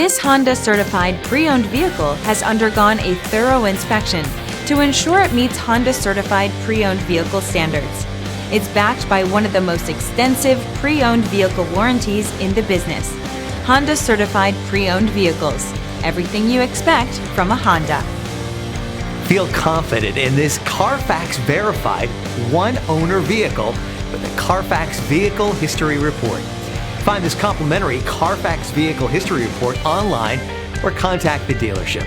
This Honda certified pre-owned vehicle has undergone a thorough inspection to ensure it meets Honda certified pre-owned vehicle standards. It's backed by one of the most extensive pre-owned vehicle warranties in the business. Honda certified pre-owned vehicles. Everything you expect from a Honda. Feel confident in this CARFAX verified one-owner vehicle with a CARFAX Vehicle History Report. Find this complimentary CARFAX Vehicle History Report online or contact the dealership.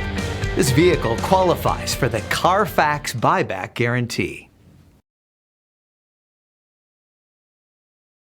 This vehicle qualifies for the CARFAX buyback guarantee.